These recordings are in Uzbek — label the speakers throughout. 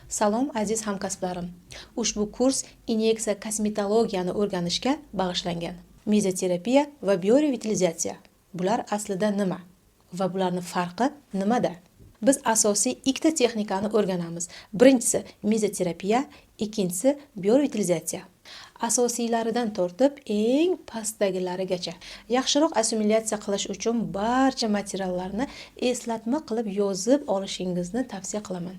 Speaker 1: Salom aziz hamkasblarim. Ushbu kurs inyeksiya kosmetologiyani o'rganishga bag'ishlangan. Mezoterapiya va biorevitalizatsiya. Bular aslida nima? Va bularning farqi nimada? Biz asosiy ikkita texnikani o'rganamiz. Birinchisi mezoterapiya, ikkinchisi biorevitalizatsiya. Asosiylaridan tortib eng pastdagilarigacha yaxshiroq assimilyatsiya qilish uchun barcha materiallarni eslatma qilib yozib olishingizni tavsiya qilaman.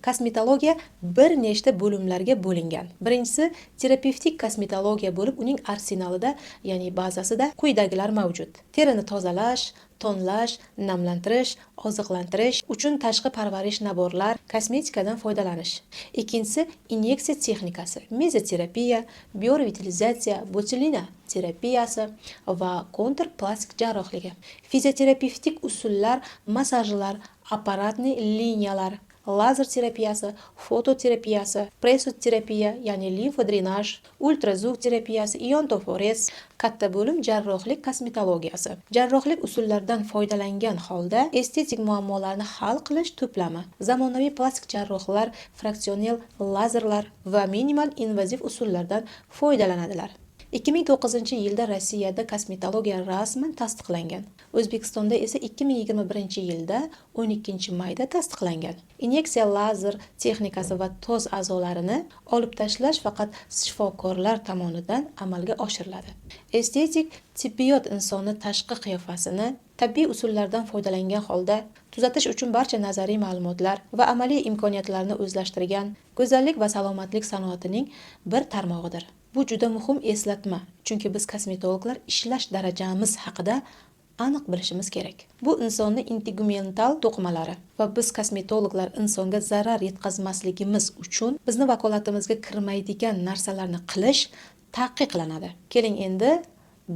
Speaker 1: Kosmetologiya bir nechta bo'limlarga bo'lingan. Birinchisi terapevtik kosmetologiya bo'lib, uning arsenalida, ya'ni bazasida quyidagilar mavjud. Terini tozalash, tonlash, namlantirish, oziqlantirish uchun tashqi parvarish naborlar, kosmetikadan foydalanish. Ikkinchisi inyeksiya texnikasi, mezoterapiya, biorevitalizatsiya, botulina terapiyasi va kontur plastik jarrohligi. Fizioterapevtik usullar, massajlar, apparatli liniyalar, lazer terapiyasi, fototerapiyasi, presoterapiya, ya'ni limfodrenaj, ultrazvuk terapiyasi, iontoforez, katta bo'lim jarrohlik kosmetologiyasi. Jarrohlik usullaridan foydalangan holda estetik muammolarni hal qilish to'plami. Zamonaviy plastik jarrohlar fraksional lazerlar va minimal invaziv usullardan foydalanadilar. 2009-yilda Rossiyada kosmetologiya rasman tasdiqlangan. O'zbekistonda esa 2021-yilda 12-mayda tasdiqlangan. Inyeksiya lazer texnikasi va toz a'zolarini olib tashlash faqat shifokorlar tomonidan amalga oshiriladi. Estetik tibbiyot insonni tashqi qiyofasini tabiiy usullardan foydalangan holda tuzatish uchun barcha nazariy ma'lumotlar va amaliy imkoniyatlarni o'zlashtirgan go'zallik va salomatlik sanoatining bir tarmog'idir. Bu juda muhim eslatma, chunki biz kosmetologlar ishlash darajamiz haqida aniq bilishimiz kerak. Bu insonning integumental to'qimalari va biz kosmetologlar insonga zarar yetkazmasligimiz uchun bizni vakolatimizga kirmaydigan narsalarni qilish taqiqlanadi. Keling endi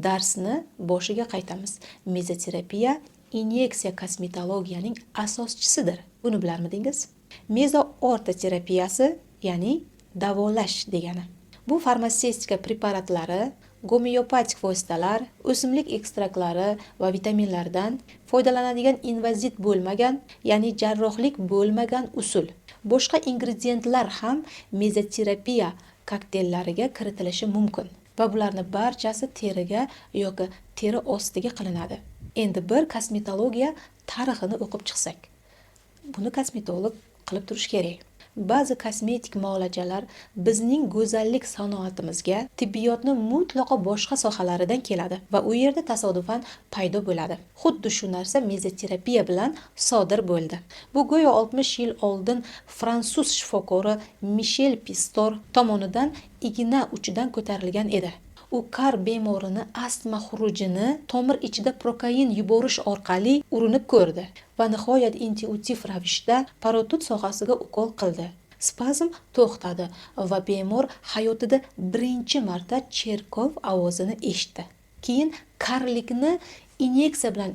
Speaker 1: darsni boshiga qaytamiz. Mezoterapiya inyeksiya kosmetologiyaning asoschisidir. Buni bilarmidingiz? Mezo-orta terapiyasi, ya'ni davolash degani. Bu farmatsevtika preparatlari, gomeopatik vositalar, o'simlik ekstraktlari va vitaminlardan foydalanadigan invaziv bo'lmagan, ya'ni jarrohlik bo'lmagan usul. Boshqa ingrediyentlar ham mezoterapiya kokteyllariga kiritilishi mumkin va bularning barchasi teriga yoki teri ostiga qilinadi. Endi bir kosmetologiya tarixini o'qib chiqsak, buni kosmetolog qilib turish kerak. Ba'zi kosmetik muolajalar bizning go'zallik sanoatimizga tibbiyotni mutlaqo boshqa sohalaridan keladi va u yerda tasodifan paydo bo'ladi. Xuddi shu narsa mezoterapiya bilan sodir bo'ldi. Bu go'yo 60 yil oldin fransuz shifokori Michel Pistor tomonidan igna uchidan ko'tarilgan edi. U kar bemorini astma xurujini tomir ichida prokain yuborish orqali urinib ko'rdi va nihoyat intuitiv ravishda parotid sohasiga ukol qildi. Spazm to'xtadi va bemor hayotida birinchi marta cherkov ovozini eshitdi. Keyin karlikni inyeksiya bilan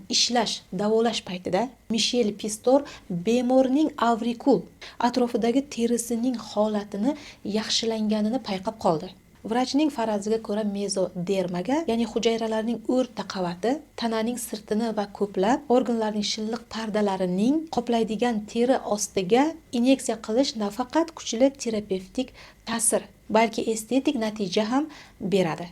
Speaker 1: davolash paytida Michel Pistor bemorning avrikul atrofidagi terisining holatini yaxshilanganini payqab qoldi. Vrachning faraziga ko'ra mezodermaga, ya'ni hujayralarning o'rta qavati, tananing sirtini va ko'plab organlarning shilliq pardalarining qoplaydigan teri ostiga inyeksiya qilish nafaqat kuchli terapevtik ta'sir, balki estetik natija ham beradi.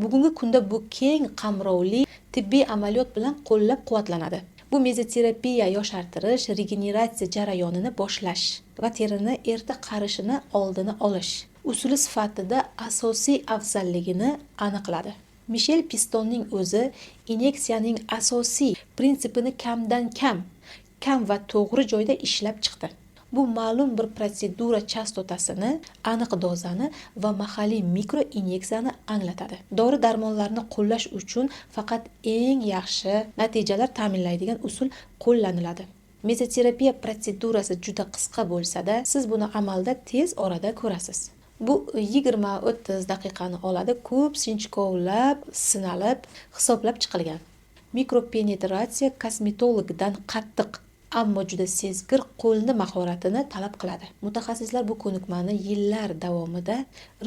Speaker 1: Bugungi kunda bu keng qamrovli tibbiy amaliyot bilan qo'llab-quvvatlanadi. Bu mezoterapiya yoshartirish, regeneratsiya jarayonini boshlash va terini erta qarishini oldini olish usuli sifatida asosiy afzalligini aniqladi. Michel Pistonning o'zi inyeksiyaning asosiy prinsipini kamdan kam va to'g'ri joyda ishlab chiqdi. Bu ma'lum bir protsedura chastotasini, aniq dozani va mahalliy mikro inyeksiyani anglatadi. Dori-darmonlarni qo'llash uchun faqat eng yaxshi natijalar ta'minlaydigan usul qo'llaniladi. Mezoterapiya protsedurasi juda qisqa bo'lsa-da, siz buni amalda tez orada ko'rasiz. Bu 20-30 daqiqani oladi. Ko'p sinchkovlab, sinalib, hisoblab chiqilgan. Mikropenetratsiya kosmetologdan qattiq, ammo juda sezgir qo'lni mahoratini talab qiladi. Mutaxassislar bu ko'nikmani yillar davomida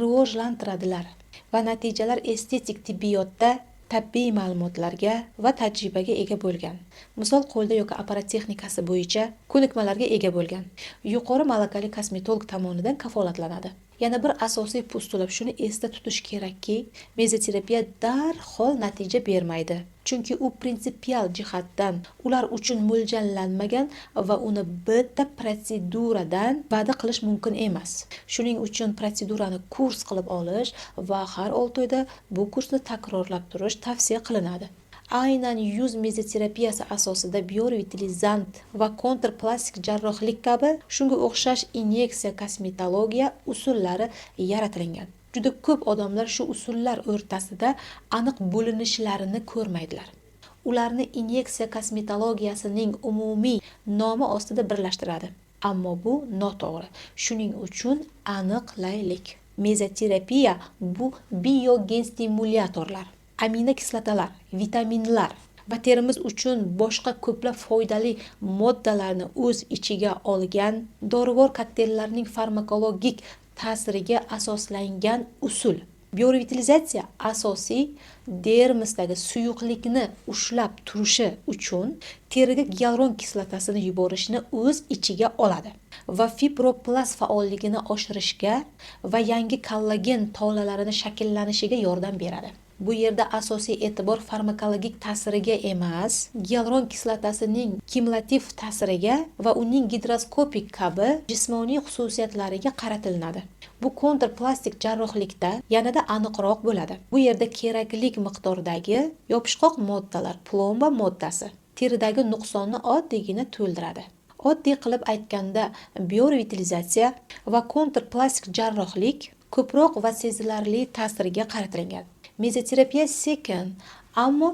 Speaker 1: rivojlantiradilar va natijalar estetik tibbiyotda tabiiy ma'lumotlarga va tajribaga ega bo'lgan. Misol qo'lda yoki apparat texnikasi bo'yicha ko'nikmalarga ega bo'lgan. Yuqori malakali kosmetolog tomonidan kafolatlanadi. Yana bir asosiy postulat shuni esda tutish kerakki, mezoterapiya darhol natija bermaydi. Chunki u prinsipial jihatdan ular uchun mo'ljallanmagan va uni bitta protseduradan va'da qilish mumkin emas. Shuning uchun protsedurani kurs qilib olish va har 6 oyda bu kursni takrorlab turish tavsiya qilinadi. Aynan yuz mezoterapiyasi asosida biorevitalizant va kontrplastik jarrohlik kabi shunga o'xshash inyeksiya kosmetologiya usullari yaratilgan. Juda ko'p odamlar shu usullar o'rtasida aniq bo'linishlarini ko'rmaydilar. Ularni inyeksiya kosmetologiyasining umumiy nomi ostida birlashtiradi. Ammo bu noto'g'ri. Shuning uchun aniqlaylik. Mezoterapiya bu biogenstimulyatorlar, aminokislotalar, vitaminlar va terimiz uchun boshqa ko'plab foydali moddalarni o'z ichiga olgan dorivor kokteyllarining farmakologik ta'siriga asoslangan usul. Biorevitalizatsiya asosiy dermisdagi suyuqlikni ushlab turishi uchun teriga gialuron kislotasini yuborishni o'z ichiga oladi va fibroplast faolligini oshirishga va yangi kollagen tolalarini shakllanishiga yordam beradi. Bu yerda asosiy e'tibor farmakologik ta'siriga emas, gialuron kislotasining kumulativ ta'siriga va uning gidroskopik kabi jismoniy xususiyatlariga qaratiladi. Bu kontrplastik jarrohlikda yanada aniqroq bo'ladi. Bu yerda keraklik miqdordagi yopishqoq moddalar, plomba moddasi teridagi nuqsonni oddiygina to'ldiradi. Oddiy qilib aytganda, biorevitalizatsiya va kontrplastik jarrohlik ko'proq va sezilarli ta'siriga qaratilgan. Mezoterapiya sekin, ammo